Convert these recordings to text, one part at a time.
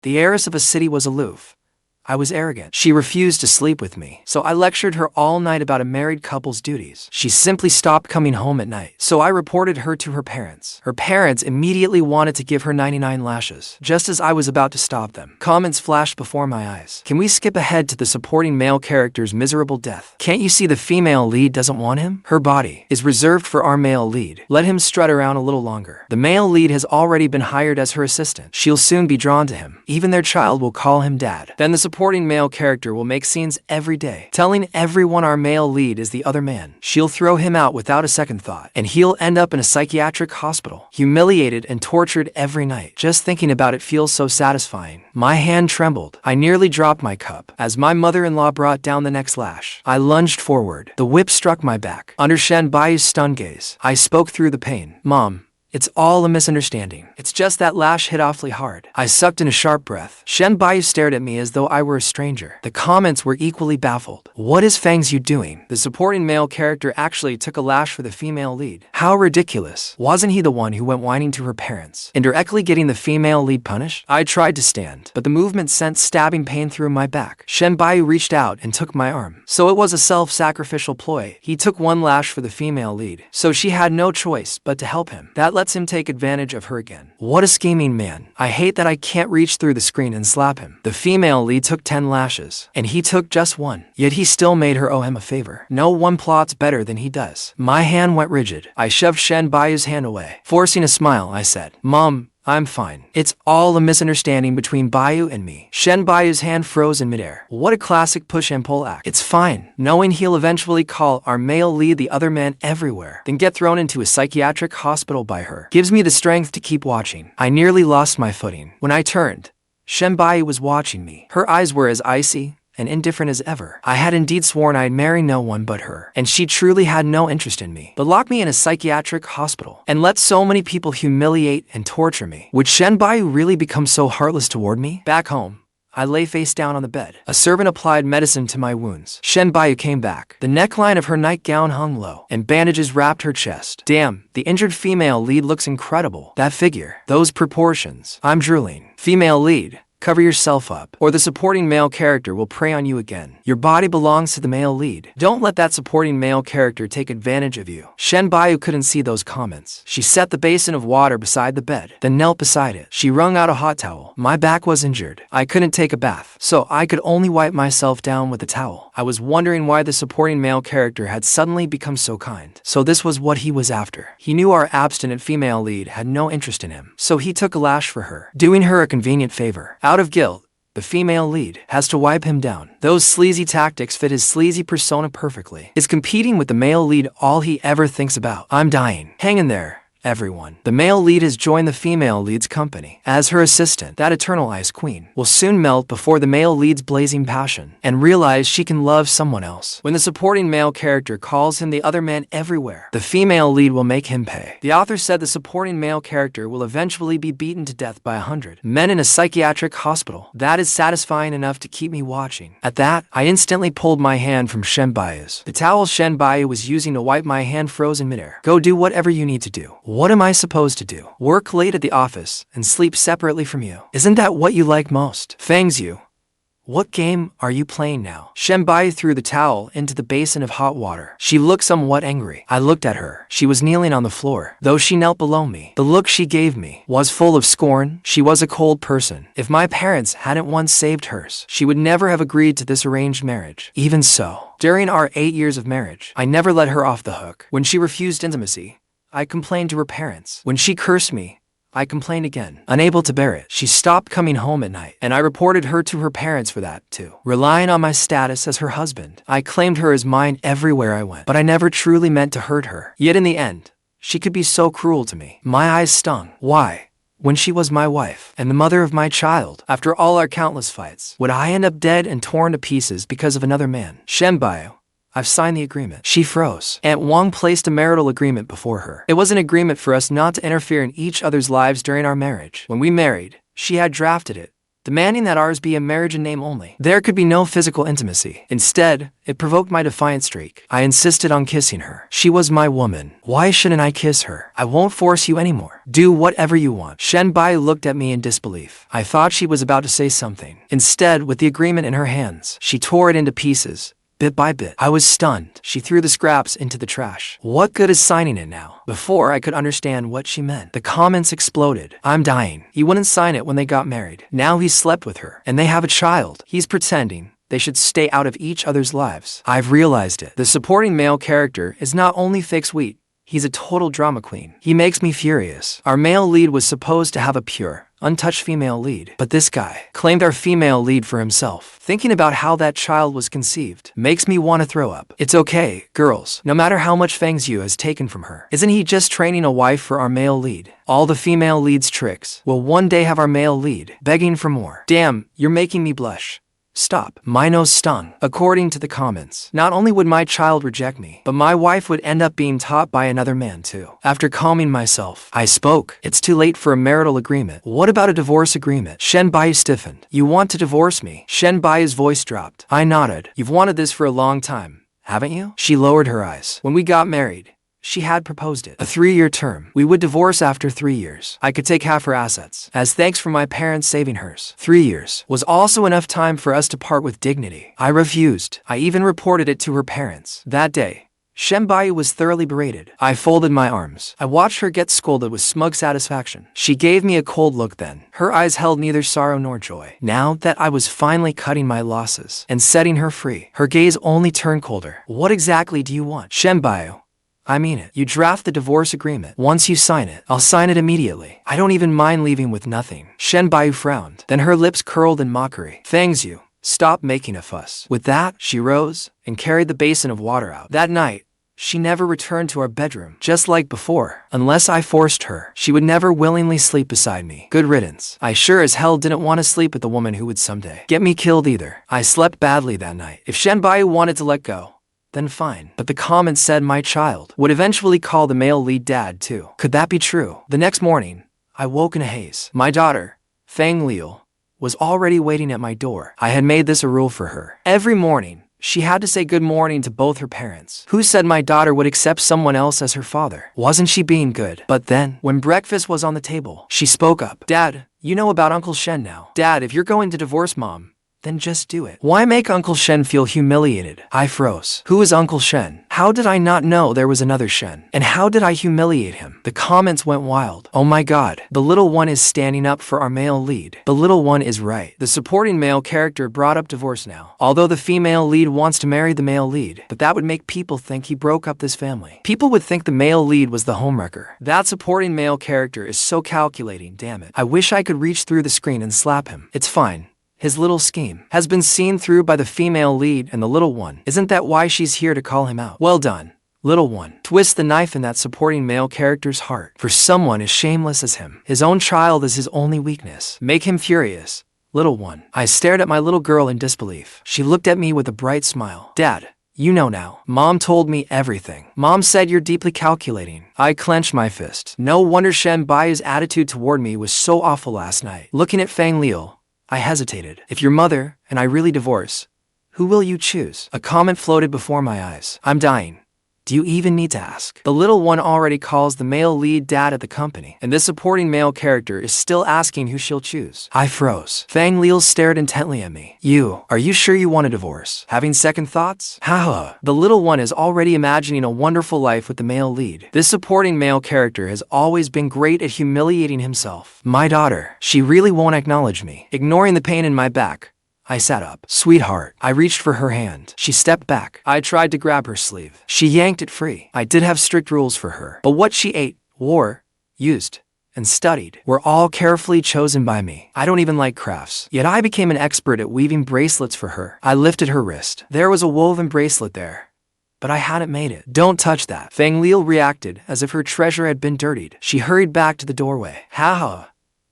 The heiress of a city was aloof. I was arrogant. She refused to sleep with me, so I lectured her all night about a married couple's duties. She simply stopped coming home at night, so I reported her to her parents. Her parents immediately wanted to give her 99 lashes. Just as I was about to stop them, comments flashed before my eyes. Can we skip ahead to the supporting male character's miserable death? Can't you see the female lead doesn't want him? Her body is reserved for our male lead. Let him strut around a little longer. The male lead has already been hired as her assistant. She'll soon be drawn to him. Even their child will call him dad. Then the supporting male character will make scenes every day, telling everyone our male lead is the other man. She'll throw him out without a second thought, and he'll end up in a psychiatric hospital, humiliated and tortured every night. Just thinking about it feels so satisfying. My hand trembled. I nearly dropped my cup. As my mother-in-law brought down the next lash, I lunged forward. The whip struck my back. Under Shen Bai's stunned gaze, I spoke through the pain. Mom, it's all a misunderstanding. It's just that lash hit awfully hard. I sucked in a sharp breath. Shen Baiyu stared at me as though I were a stranger. The comments were equally baffled. What is Fang's you doing? The supporting male character actually took a lash for the female lead. How ridiculous. Wasn't he the one who went whining to her parents, indirectly getting the female lead punished? I tried to stand, but the movement sent stabbing pain through my back. Shen Baiyu reached out and took my arm. So it was a self-sacrificial ploy. He took one lash for the female lead, so she had no choice but to help him. That lets him take advantage of her again. What a scheming man. I hate that I can't reach through the screen and slap him. The female lead took 10 lashes, and he took just one. Yet he still made her owe him a favor. No one plots better than he does. My hand went rigid. I shoved Shen Baiyu's hand away. Forcing a smile, I said, Mom, I'm fine. It's all a misunderstanding between Buyu and me. Shen Baiyu's hand froze in midair. What a classic push and pull act. It's fine, knowing he'll eventually call our male lead the other man everywhere, then get thrown into a psychiatric hospital by her. Gives me the strength to keep watching. I nearly lost my footing. When I turned, Shen Baiyu was watching me. Her eyes were as icy and indifferent as ever. I had indeed sworn I'd marry no one but her, and she truly had no interest in me. But lock me in a psychiatric hospital and let so many people humiliate and torture me. Would Shen Baiyu really become so heartless toward me? Back home, I lay face down on the bed. A servant applied medicine to my wounds. Shen Baiyu came back. The neckline of her nightgown hung low, and bandages wrapped her chest. Damn, the injured female lead looks incredible. That figure, those proportions. I'm drooling. Female lead, cover yourself up, or the supporting male character will prey on you again. Your body belongs to the male lead. Don't let that supporting male character take advantage of you. Shen Baiyu couldn't see those comments. She set the basin of water beside the bed, then knelt beside it. She wrung out a hot towel. My back was injured. I couldn't take a bath, so I could only wipe myself down with a towel. I was wondering why the supporting male character had suddenly become so kind. So this was what he was after. He knew our abstinent female lead had no interest in him, so he took a lash for her, doing her a convenient favor. Out of guilt, the female lead has to wipe him down. Those sleazy tactics fit his sleazy persona perfectly. Is competing with the male lead all he ever thinks about? I'm dying. Hang in there, everyone. The male lead has joined the female lead's company. As her assistant, that eternalized queen will soon melt before the male lead's blazing passion and realize she can love someone else. When the supporting male character calls him the other man everywhere, the female lead will make him pay. The author said the supporting male character will eventually be beaten to death by 100 men in a psychiatric hospital. That is satisfying enough to keep me watching. At that, I instantly pulled my hand from Shen Baiyu's. The towel Shen Baiyu was using to wipe my hand froze in midair. Go do whatever you need to do. What am I supposed to do? Work late at the office and sleep separately from you? Isn't that what you like most? Fang's you. What game are you playing now? Shen Baiyu threw the towel into the basin of hot water. She looked somewhat angry. I looked at her. She was kneeling on the floor, though she knelt below me. The look she gave me was full of scorn. She was a cold person. If my parents hadn't once saved hers, she would never have agreed to this arranged marriage. Even so, during our 8 years of marriage, I never let her off the hook. When she refused intimacy, I complained to her parents. When she cursed me, I complained again. Unable to bear it, she stopped coming home at night, and I reported her to her parents for that, too. Relying on my status as her husband, I claimed her as mine everywhere I went, but I never truly meant to hurt her. Yet in the end, she could be so cruel to me. My eyes stung. Why? When she was my wife and the mother of my child, after all our countless fights, would I end up dead and torn to pieces because of another man? Shen Baiyu, I've signed the agreement. She froze. Aunt Wang placed a marital agreement before her. It was an agreement for us not to interfere in each other's lives during our marriage. When we married, she had drafted it, demanding that ours be a marriage in name only. There could be no physical intimacy. Instead, it provoked my defiant streak. I insisted on kissing her. She was my woman. Why shouldn't I kiss her? I won't force you anymore. Do whatever you want. Shen Buyu looked at me in disbelief. I thought she was about to say something. Instead, with the agreement in her hands, she tore it into pieces. Bit by bit, I was stunned. She threw the scraps into the trash. What good is signing it now? Before I could understand what she meant, the comments exploded. I'm dying. He wouldn't sign it when they got married. Now he slept with her, and they have a child. He's pretending they should stay out of each other's lives. I've realized it. The supporting male character is not only fake sweet, he's a total drama queen. He makes me furious. Our male lead was supposed to have a pure, untouched female lead, but this guy claimed our female lead for himself. Thinking about how that child was conceived makes me want to throw up. It's okay, girls. No matter how much Fang's Yu has taken from her, isn't he just training a wife for our male lead? All the female lead's tricks will one day have our male lead begging for more. Damn, you're making me blush. Stop. My nose stung. According to the comments, not only would my child reject me, but my wife would end up being taught by another man too. After calming myself, I spoke. It's too late for a marital agreement. What about a divorce agreement? Shen Buyu stiffened. You want to divorce me? Shen Buyu's voice dropped. I nodded. You've wanted this for a long time, haven't you? She lowered her eyes. When we got married, she had proposed it. A 3-year term. We would divorce after 3 years. I could take half her assets, as thanks for my parents saving hers. 3 years was also enough time for us to part with dignity. I refused. I even reported it to her parents. That day, Shen Buyu was thoroughly berated. I folded my arms. I watched her get scolded with smug satisfaction. She gave me a cold look then. Her eyes held neither sorrow nor joy. Now that I was finally cutting my losses and setting her free, her gaze only turned colder. What exactly do you want? Shen Buyu, I mean it. You draft the divorce agreement. Once you sign it, I'll sign it immediately. I don't even mind leaving with nothing. Shen Buyu frowned. Then her lips curled in mockery. Fang's Yu, stop making a fuss. With that, she rose and carried the basin of water out. That night, she never returned to our bedroom. Just like before, unless I forced her, she would never willingly sleep beside me. Good riddance. I sure as hell didn't want to sleep with the woman who would someday get me killed either. I slept badly that night. If Shen Buyu wanted to let go, then fine. But the comments said my child would eventually call the male lead dad too. Could that be true? The next morning, I woke in a haze. My daughter, Fang Lele, was already waiting at my door. I had made this a rule for her. Every morning, she had to say good morning to both her parents. Who said my daughter would accept someone else as her father? Wasn't she being good? But then, when breakfast was on the table, she spoke up. Dad, you know about Uncle Shen now. Dad, if you're going to divorce Mom, then just do it. Why make Uncle Shen feel humiliated? I froze. Who is Uncle Shen? How did I not know there was another Shen? And how did I humiliate him? The comments went wild. Oh my god. The little one is standing up for our male lead. The little one is right. The supporting male character brought up divorce now. Although the female lead wants to marry the male lead, but that would make people think he broke up this family. People would think the male lead was the homewrecker. That supporting male character is so calculating, damn it. I wish I could reach through the screen and slap him. It's fine. His little scheme has been seen through by the female lead and the little one. Isn't that why she's here to call him out? Well done, little one. Twist the knife in that supporting male character's heart. For someone as shameless as him, his own child is his only weakness. Make him furious, little one. I stared at my little girl in disbelief. She looked at me with a bright smile. Dad, you know now. Mom told me everything. Mom said you're deeply calculating. I clenched my fist. No wonder Shen Buyu's attitude toward me was so awful last night. Looking at Fang Lele, I hesitated. If your mother and I really divorce, who will you choose? A comment floated before my eyes. I'm dying. Do you even need to ask? The little one already calls the male lead dad at the company, and this supporting male character is still asking who she'll choose. I froze. Fang Lele stared intently at me. Are you sure you want a divorce? Having second thoughts? Haha. The little one is already imagining a wonderful life with the male lead. This supporting male character has always been great at humiliating himself. My daughter. She really won't acknowledge me. Ignoring the pain in my back, I sat up. Sweetheart. I reached for her hand. She stepped back. I tried to grab her sleeve. She yanked it free. I did have strict rules for her, but what she ate, wore, used, and studied were all carefully chosen by me. I don't even like crafts, yet I became an expert at weaving bracelets for her. I lifted her wrist. There was a woven bracelet there, but I hadn't made it. Don't touch that. Fang Lele reacted as if her treasure had been dirtied. She hurried back to the doorway. Haha.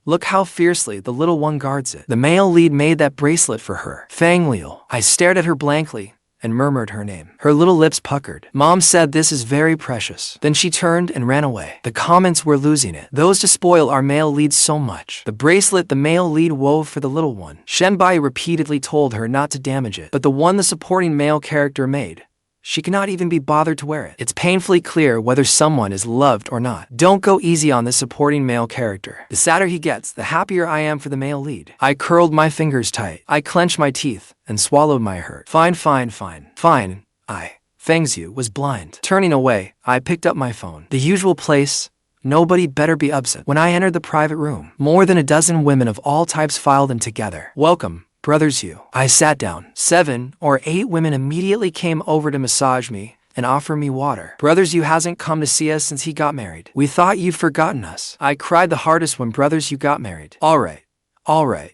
Look how fiercely the little one guards it. The male lead made that bracelet for her. Fang Lele. I stared at her blankly and murmured her name. Her little lips puckered. Mom said this is very precious. Then she turned and ran away. The comments were losing it. Those to spoil our male lead so much. The bracelet the male lead wove for the little one. Shen repeatedly told her not to damage it, but the one the supporting male character made, she cannot even be bothered to wear it. It's painfully clear whether someone is loved or not. Don't go easy on this supporting male character. The sadder he gets, the happier I am for the male lead. I curled my fingers tight. I clenched my teeth and swallowed my hurt. Fine. Fang's was blind. Turning away, I picked up my phone. The usual place. Nobody better be upset. When I entered the private room, more than a dozen women of all types filed in together. Welcome, brothers you. I sat down. 7 or 8 women immediately came over to massage me and offer me water. Brothers you hasn't come to see us since he got married. We thought you'd forgotten us. I cried the hardest when brothers you got married. All right.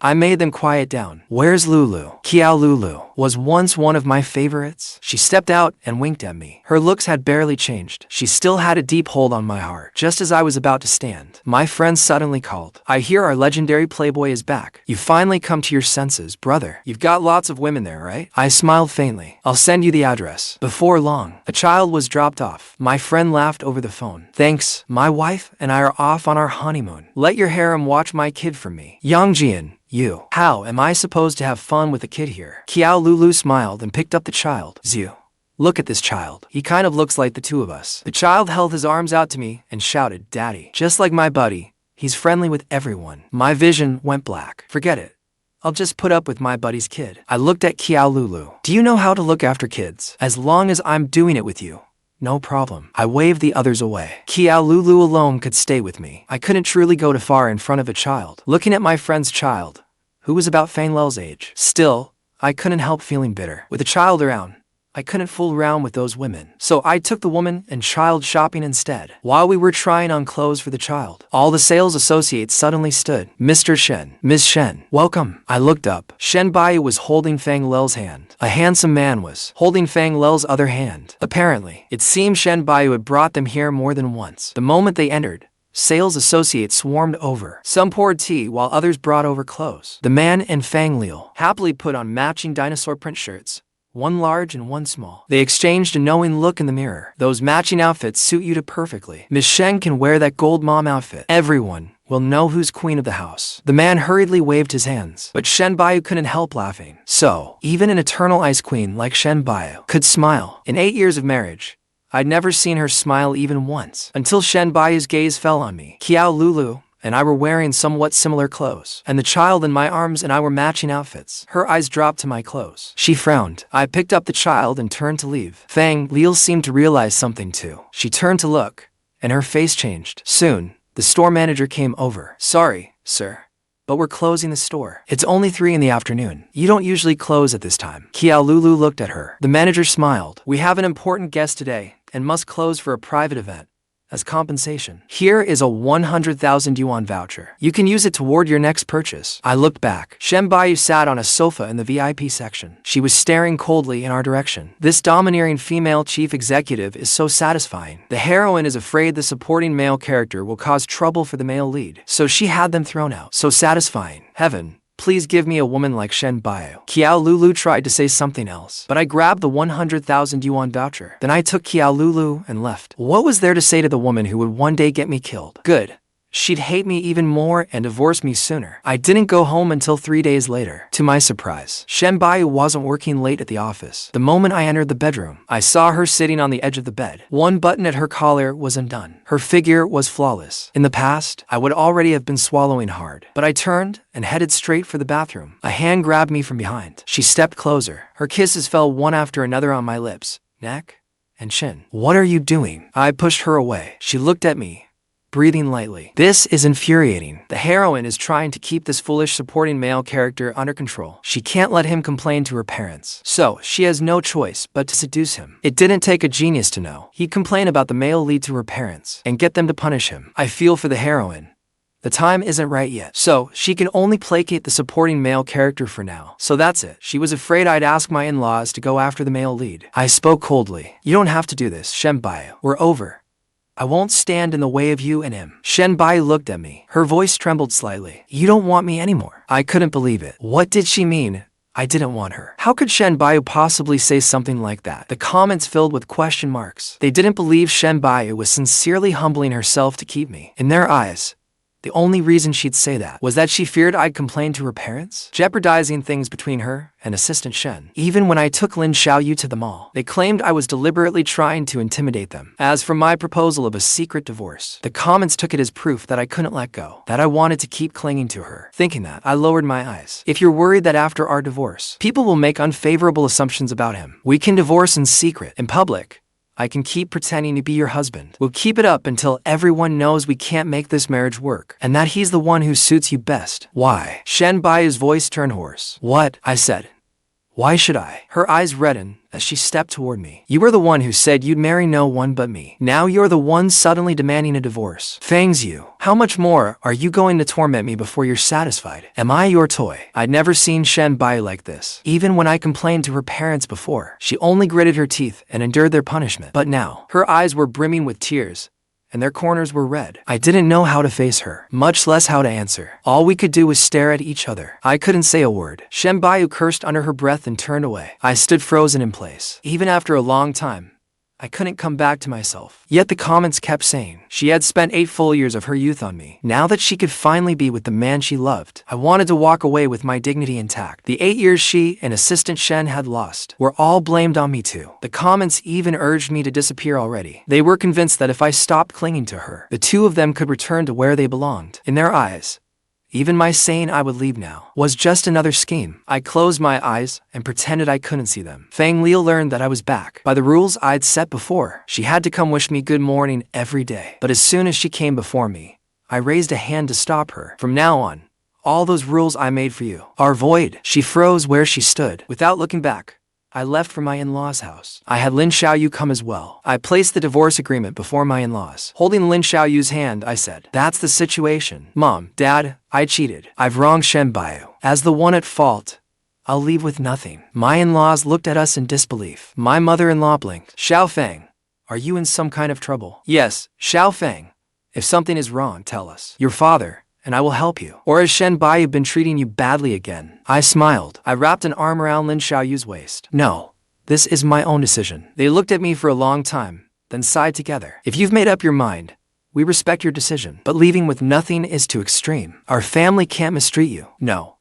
I made them quiet down. Where's Lulu? Qiao Lulu was once one of my favorites. She stepped out and winked at me. Her looks had barely changed. She still had a deep hold on my heart. Just as I was about to stand, my friend suddenly called. I hear our legendary playboy is back. You finally come to your senses, brother. You've got lots of women there, right? I smiled faintly. I'll send you the address. Before long, a child was dropped off. My friend laughed over the phone. Thanks. My wife and I are off on our honeymoon. Let your harem watch my kid for me. Yangjian, you. How am I supposed to have fun with a kid here? Qiao Lulu smiled and picked up the child. Zhu. Look at this child. He kind of looks like the two of us. The child held his arms out to me and shouted, Daddy. Just like my buddy. He's friendly with everyone. My vision went black. Forget it. I'll just put up with my buddy's kid. I looked at Qiao Lulu. Do you know how to look after kids? As long as I'm doing it with you. No problem. I waved the others away. Qiao Lulu alone could stay with me. I couldn't truly go too far in front of a child. Looking at my friend's child, who was about Fang Lele's age. Still, I couldn't help feeling bitter. With a child around, I couldn't fool around with those women. So I took the woman and child shopping instead. While we were trying on clothes for the child, all the sales associates suddenly stood. Mr. Shen, Miss Shen, welcome. I looked up. Shen was holding Fang Lele's hand. A handsome man was holding Fang Lele's other hand. Apparently, it seemed Shen had brought them here more than once. The moment they entered, sales associates swarmed over. Some poured tea while others brought over clothes. The man and Fang Lele happily put on matching dinosaur print shirts. One large and one small. They exchanged a knowing look in the mirror. Those matching outfits suit you perfectly. Miss Shen can wear that gold mom outfit. Everyone will know who's queen of the house. The man hurriedly waved his hands, but Shen couldn't help laughing. So, even an eternal ice queen like Shen could smile. In 8 years of marriage, I'd never seen her smile even once, until Shen gaze fell on me. Qiao Lulu and I were wearing somewhat similar clothes, and the child in my arms and I were matching outfits. Her eyes dropped to my clothes. She frowned. I picked up the child and turned to leave. Fang Lele seemed to realize something too. She turned to look, and her face changed. Soon, the store manager came over. Sorry, sir, but we're closing the store. It's only 3 in the afternoon. You don't usually close at this time. Qiao Lulu looked at her. The manager smiled. We have an important guest today and must close for a private event. As compensation, here is a 100,000 yuan voucher. You can use it toward your next purchase. I looked back. Shen sat on a sofa in the VIP section. She was staring coldly in our direction. This domineering female chief executive is so satisfying. The heroine is afraid the supporting male character will cause trouble for the male lead, so she had them thrown out. So satisfying. Heaven, please give me a woman like Shen Qiao Lulu tried to say something else, but I grabbed the 100,000 yuan voucher. Then I took Qiao Lulu and left. What was there to say to the woman who would one day get me killed? Good. She'd hate me even more and divorce me sooner. I didn't go home until 3 days later. To my surprise, Shen wasn't working late at the office. The moment I entered the bedroom, I saw her sitting on the edge of the bed. One button at her collar was undone. Her figure was flawless. In the past, I would already have been swallowing hard, but I turned and headed straight for the bathroom. A hand grabbed me from behind. She stepped closer. Her kisses fell one after another on my lips, neck, and chin. What are you doing? I pushed her away. She looked at me, breathing lightly. This is infuriating. The heroine is trying to keep this foolish supporting male character under control. She can't let him complain to her parents, so she has no choice but to seduce him. It didn't take a genius to know. He'd complain about the male lead to her parents and get them to punish him. I feel for the heroine. The time isn't right yet, so she can only placate the supporting male character for now. So that's it. She was afraid I'd ask my in-laws to go after the male lead. I spoke coldly. You don't have to do this, Shen We're over. I won't stand in the way of you and him. Shen looked at me. Her voice trembled slightly. You don't want me anymore. I couldn't believe it. What did she mean? I didn't want her. How could Shen Buyu possibly say something like that? The comments filled with question marks. They didn't believe Shen Buyu was sincerely humbling herself to keep me. In their eyes, the only reason she'd say that was that she feared I'd complain to her parents, jeopardizing things between her and Assistant Shen. Even when I took Lin Xiaoyu to the mall, they claimed I was deliberately trying to intimidate them. As for my proposal of a secret divorce, the comments took it as proof that I couldn't let go, that I wanted to keep clinging to her. Thinking that, I lowered my eyes. If you're worried that after our divorce, people will make unfavorable assumptions about him, we can divorce in secret, in public. I can keep pretending to be your husband. We'll keep it up until everyone knows we can't make this marriage work, and that he's the one who suits you best. Why? Shen Buyu's voice turned hoarse. What? I said. Why should I? Her eyes reddened as she stepped toward me. You were the one who said you'd marry no one but me. Now you're the one suddenly demanding a divorce. Fang's you. How much more are you going to torment me before you're satisfied? Am I your toy? I'd never seen Shen Buyu like this. Even when I complained to her parents before, she only gritted her teeth and endured their punishment. But now, her eyes were brimming with tears, and their corners were red. I didn't know how to face her, much less how to answer. All we could do was stare at each other. I couldn't say a word. Shen Buyu cursed under her breath and turned away. I stood frozen in place. Even after a long time, I couldn't come back to myself. Yet the comments kept saying she had spent 8 full years of her youth on me. Now that she could finally be with the man she loved, I wanted to walk away with my dignity intact. The 8 years she and Assistant Shen had lost were all blamed on me too. The comments even urged me to disappear already. They were convinced that if I stopped clinging to her, the two of them could return to where they belonged. In their eyes, even my saying I would leave now was just another scheme. I closed my eyes and pretended I couldn't see them. Fang Lele learned that I was back. By the rules I'd set before, she had to come wish me good morning every day. But as soon as she came before me, I raised a hand to stop her. From now on, all those rules I made for you are void. She froze where she stood. Without looking back, I left for my in-laws' house. I had Lin Xiaoyu come as well. I placed the divorce agreement before my in-laws. Holding Lin Xiaoyu's hand, I said, "That's the situation. Mom, Dad, I cheated. I've wronged Shen Buyu. As the one at fault, I'll leave with nothing." My in-laws looked at us in disbelief. My mother-in-law blinked. "Xiao Fang, are you in some kind of trouble?" "Yes, Xiao Fang. If something is wrong, tell us. Your father, and I will help you. Or has Shen Buyu been treating you badly again?" I smiled. I wrapped an arm around Lin Xiaoyu's waist. "No, this is my own decision." They looked at me for a long time, then sighed together. "If you've made up your mind, we respect your decision. But leaving with nothing is too extreme. Our family can't mistreat you." "No,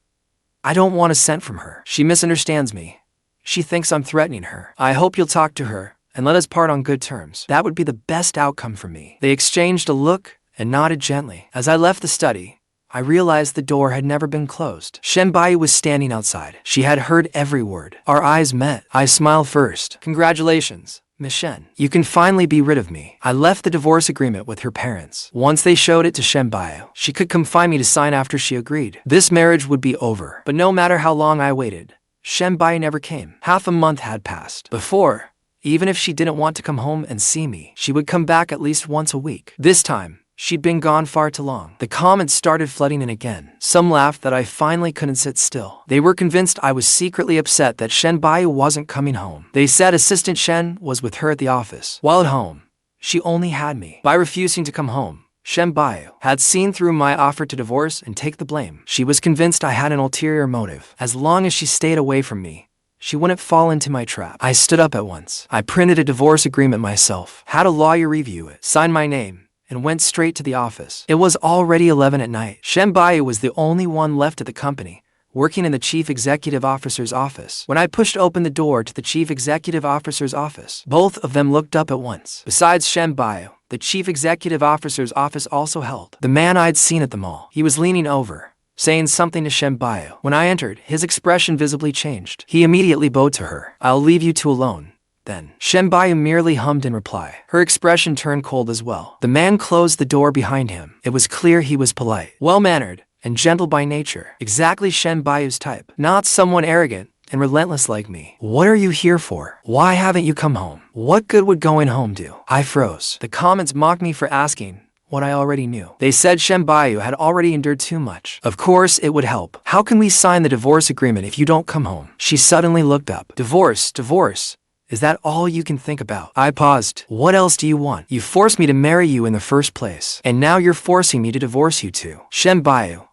I don't want a cent from her. She misunderstands me. She thinks I'm threatening her. I hope you'll talk to her and let us part on good terms. That would be the best outcome for me." They exchanged a look and nodded gently. As I left the study, I realized the door had never been closed. Shen Buyu was standing outside. She had heard every word. Our eyes met. I smiled first. "Congratulations, Miss Shen. You can finally be rid of me." I left the divorce agreement with her parents. Once they showed it to Shen Buyu, she could come find me to sign after she agreed. This marriage would be over. But no matter how long I waited, Shen Buyu never came. Half a month had passed. Before, even if she didn't want to come home and see me, she would come back at least once a week. This time, she'd been gone far too long. The comments started flooding in again. Some laughed that I finally couldn't sit still. They were convinced I was secretly upset that Shen Buyu wasn't coming home. They said Assistant Shen was with her at the office, while at home, she only had me. By refusing to come home, Shen Buyu had seen through my offer to divorce and take the blame. She was convinced I had an ulterior motive. As long as she stayed away from me, she wouldn't fall into my trap. I stood up at once. I printed a divorce agreement myself, had a lawyer review it, signed my name, and went straight to the office. It was already 11 at night. Shen Buyu was the only one left at the company, working in the Chief Executive Officer's office. When I pushed open the door to the Chief Executive Officer's office, both of them looked up at once. Besides Shen Buyu, the Chief Executive Officer's office also held the man I'd seen at the mall. He was leaning over, saying something to Shen Buyu. When I entered, his expression visibly changed. He immediately bowed to her. "I'll leave you two alone, then." Shen Buyu merely hummed in reply. Her expression turned cold as well. The man closed the door behind him. It was clear he was polite, well-mannered, and gentle by nature. Exactly Shen Buyu's type. Not someone arrogant and relentless like me. "What are you here for? Why haven't you come home? What good would going home do?" I froze. The comments mocked me for asking what I already knew. They said Shen Buyu had already endured too much. Of course it would help. "How can we sign the divorce agreement if you don't come home?" She suddenly looked up. "Divorce, divorce. Is that all you can think about?" I paused. "What else do you want? You forced me to marry you in the first place, and now you're forcing me to divorce you too." "Shen Buyu,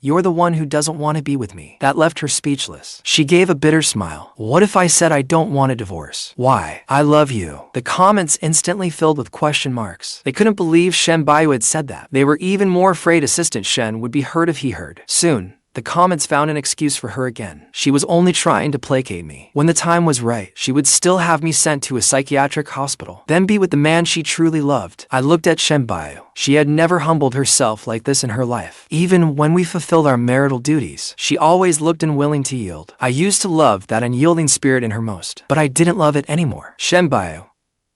You're the one who doesn't want to be with me. That left her speechless. She gave a bitter smile. What if I said I don't want a divorce? Why? I love you. The comments instantly filled with question marks. They couldn't believe Shen Buyu had said that. They were even more afraid Assistant Shen would be hurt if he heard. Soon, the comments found an excuse for her again. She was only trying to placate me. When the time was right, she would still have me sent to a psychiatric hospital, then be with the man she truly loved. I looked at Shen Buyu. She had never humbled herself like this in her life. Even when we fulfilled our marital duties, she always looked unwilling to yield. I used to love that unyielding spirit in her most, but I didn't love it anymore. Shen Buyu,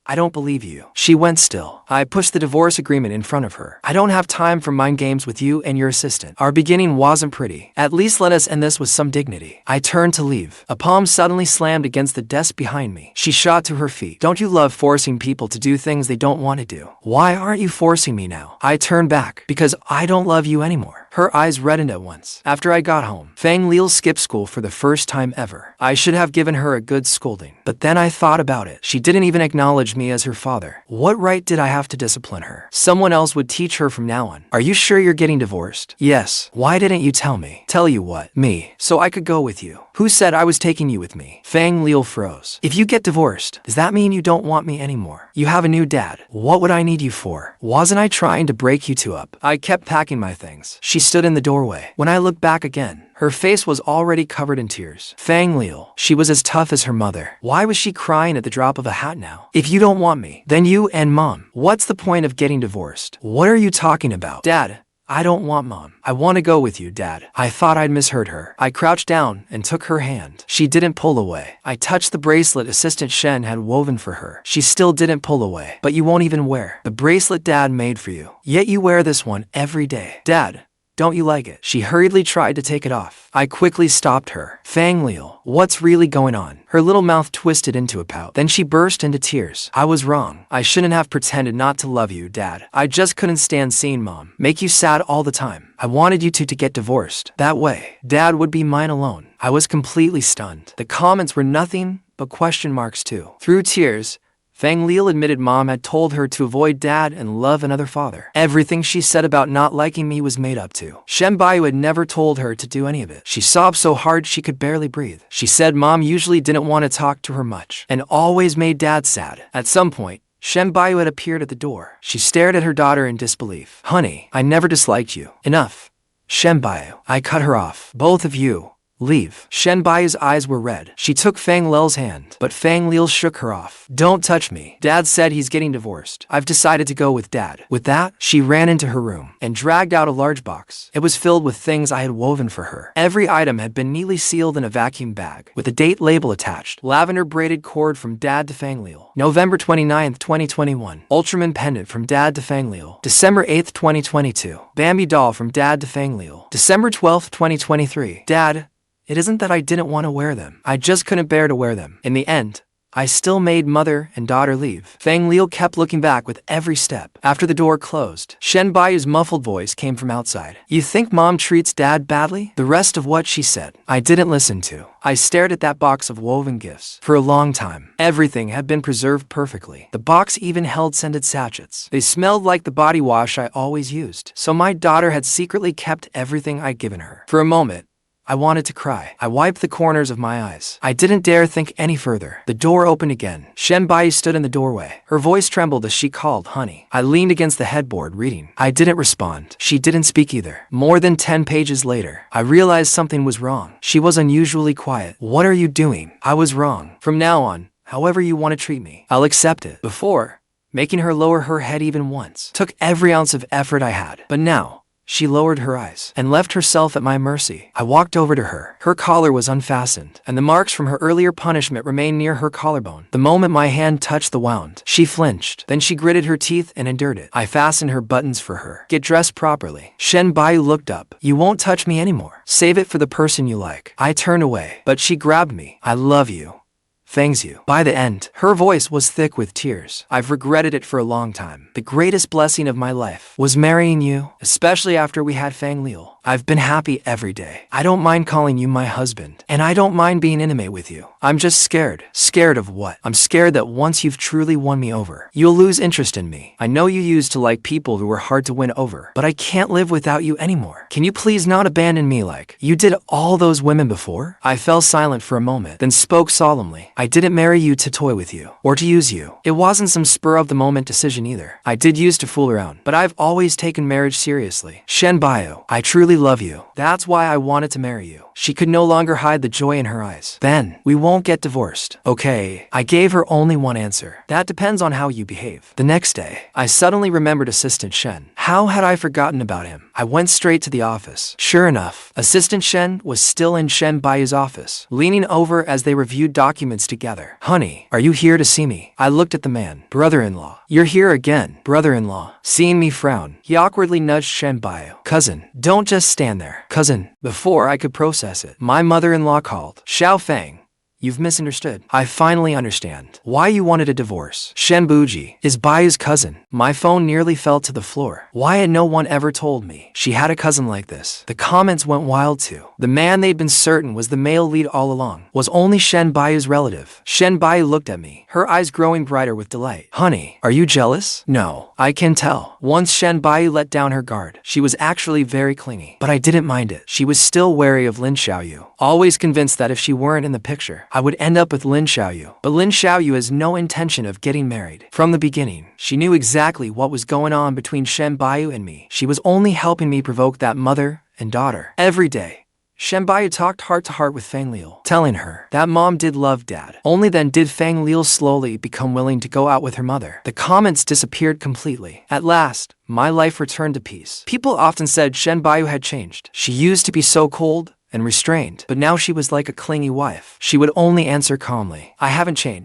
I don't believe you. She went still. I pushed the divorce agreement in front of her. I don't have time for mind games with you and your assistant. Our beginning wasn't pretty. At least let us end this with some dignity. I turned to leave. A palm suddenly slammed against the desk behind me. She shot to her feet. Don't you love forcing people to do things they don't want to do? Why aren't you forcing me now? I turned back. Because I don't love you anymore. Her eyes reddened at once. After I got home, Fang Lele skipped school for the first time ever. I should have given her a good scolding. But then I thought about it. She didn't even acknowledge me as her father. What right did I have to discipline her? Someone else would teach her from now on. Are you sure you're getting divorced? Yes. Why didn't you tell me? Tell you what? Me. So I could go with you. Who said I was taking you with me? Fang Lele froze. If you get divorced, does that mean you don't want me anymore? You have a new dad. What would I need you for? Wasn't I trying to break you two up? I kept packing my things. She stood in the doorway. When I looked back again, her face was already covered in tears. Fang Lele. She was as tough as her mother. Why was she crying at the drop of a hat now? If you don't want me, then you and Mom. What's the point of getting divorced? What are you talking about? Dad, I don't want Mom. I want to go with you, Dad. I thought I'd misheard her. I crouched down and took her hand. She didn't pull away. I touched the bracelet Assistant Shen had woven for her. She still didn't pull away. But you won't even wear the bracelet Dad made for you. Yet you wear this one every day. Dad, don't you like it? She hurriedly tried to take it off. I quickly stopped her. Fang Lele, what's really going on? Her little mouth twisted into a pout. Then she burst into tears. I was wrong. I shouldn't have pretended not to love you, Dad. I just couldn't stand seeing Mom make you sad all the time. I wanted you two to get divorced. That way, Dad would be mine alone. I was completely stunned. The comments were nothing but question marks too. Through tears, Fang Lele admitted Mom had told her to avoid Dad and love another father. Everything she said about not liking me was made up too. Shen Buyu had never told her to do any of it. She sobbed so hard she could barely breathe. She said Mom usually didn't want to talk to her much and always made Dad sad. At some point, Shen Buyu had appeared at the door. She stared at her daughter in disbelief. Honey, I never disliked you. Enough. Shen Buyu. I cut her off. Both of you. Leave. Shen Buyu's eyes were red. She took Fang Lele's hand, but Fang Lele shook her off. Don't touch me. Dad said he's getting divorced. I've decided to go with Dad. With that, she ran into her room and dragged out a large box. It was filled with things I had woven for her. Every item had been neatly sealed in a vacuum bag, with a date label attached. Lavender braided cord from Dad to Fang Lele. November 29th, 2021. Ultraman pendant from Dad to Fang Lele. December 8th, 2022. Bambi doll from Dad to Fang Lele. December 12th, 2023. Dad, it isn't that I didn't want to wear them. I just couldn't bear to wear them. In the end, I still made mother and daughter leave. Fang Lele kept looking back with every step. After the door closed, Shen Buyu's muffled voice came from outside. You think Mom treats Dad badly? The rest of what she said, I didn't listen to. I stared at that box of woven gifts. For a long time, everything had been preserved perfectly. The box even held scented sachets. They smelled like the body wash I always used. So my daughter had secretly kept everything I'd given her. For a moment, I wanted to cry. I wiped the corners of my eyes. I didn't dare think any further. The door opened again. Shen Buyu stood in the doorway. Her voice trembled as she called, honey. I leaned against the headboard, reading. I didn't respond. She didn't speak either. More than 10 pages later, I realized something was wrong. She was unusually quiet. What are you doing? I was wrong. From now on, however you want to treat me, I'll accept it. Before, making her lower her head even once took every ounce of effort I had. But now, she lowered her eyes and left herself at my mercy. I walked over to her. Her collar was unfastened, and the marks from her earlier punishment remained near her collarbone. The moment my hand touched the wound, she flinched. Then she gritted her teeth and endured it. I fastened her buttons for her. Get dressed properly. Shen Buyu looked up. You won't touch me anymore. Save it for the person you like. I turned away, but she grabbed me. I love you. Fang's you. By the end, her voice was thick with tears. I've regretted it for a long time. The greatest blessing of my life was marrying you, especially after we had Fang Liu. I've been happy every day. I don't mind calling you my husband, and I don't mind being intimate with you. I'm just scared. Scared of what? I'm scared that once you've truly won me over, you'll lose interest in me. I know you used to like people who were hard to win over, but I can't live without you anymore. Can you please not abandon me like you did all those women before? I fell silent for a moment, then spoke solemnly. I didn't marry you to toy with you, or to use you. It wasn't some spur-of-the-moment decision either. I did used to fool around, but I've always taken marriage seriously. Shen Buyu, I truly love you. That's why I wanted to marry you. She could no longer hide the joy in her eyes. Then, we won't get divorced. Okay, I gave her only one answer. That depends on how you behave. The next day, I suddenly remembered Assistant Shen. How had I forgotten about him? I went straight to the office. Sure enough, Assistant Shen was still in Shen Buyu's office, leaning over as they reviewed documents together. Honey, are you here to see me? I looked at the man. Brother-in-law. You're here again, brother-in-law. Seeing me frown, he awkwardly nudged Shen Buyu. Cousin, don't just stand there. Cousin, before I could process it, my mother-in-law called. Fang. You've misunderstood. I finally understand why you wanted a divorce. Shen Buji is Buyu's cousin. My phone nearly fell to the floor. Why had no one ever told me she had a cousin like this? The comments went wild too. The man they'd been certain was the male lead all along was only Shen Buyu's relative. Shen Buyu looked at me, her eyes growing brighter with delight. Honey, are you jealous? No, I can tell. Once Shen Buyu let down her guard, she was actually very clingy. But I didn't mind it. She was still wary of Lin Xiaoyu, always convinced that if she weren't in the picture, I would end up with Lin Xiaoyu. But Lin Xiaoyu has no intention of getting married. From the beginning, she knew exactly what was going on between Shen Buyu and me. She was only helping me provoke that mother and daughter. Every day, Shen Buyu talked heart-to-heart with Fang Liu, telling her that mom did love dad. Only then did Fang Liu slowly become willing to go out with her mother. The comments disappeared completely. At last, my life returned to peace. People often said Shen Buyu had changed. She used to be so cold and restrained, but now she was like a clingy wife. She would only answer calmly, I haven't changed.